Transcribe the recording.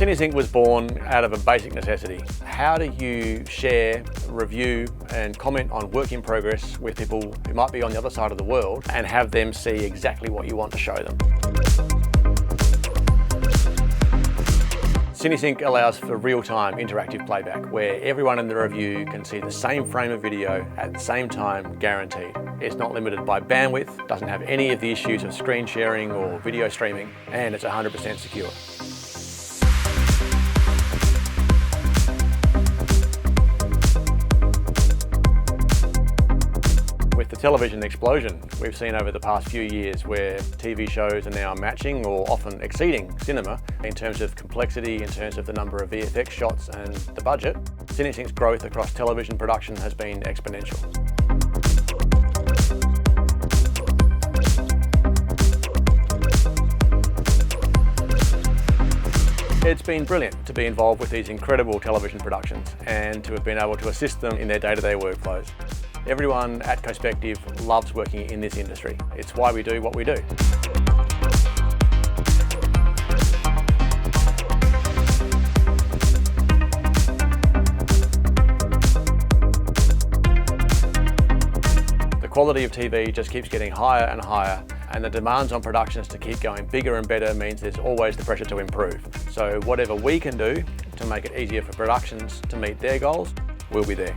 cineSync was born out of a basic necessity. How do you share, review and comment on work in progress with people who might be on the other side of the world and have them see exactly what you want to show them? cineSync allows for real-time interactive playback where everyone in the review can see the same frame of video at the same time, guaranteed. It's not limited by bandwidth, doesn't have any of the issues of screen sharing or video streaming, and it's 100% secure. With the television explosion we've seen over the past few years where TV shows are now matching or often exceeding cinema in terms of complexity, in terms of the number of VFX shots and the budget, cineSync's growth across television production has been exponential. It's been brilliant to be involved with these incredible television productions and to have been able to assist them in their day-to-day workflows. Everyone at Cospective loves working in this industry. It's why we do what we do. The quality of TV just keeps getting higher and higher, and the demands on productions to keep going bigger and better means there's always the pressure to improve. So whatever we can do to make it easier for productions to meet their goals, we'll be there.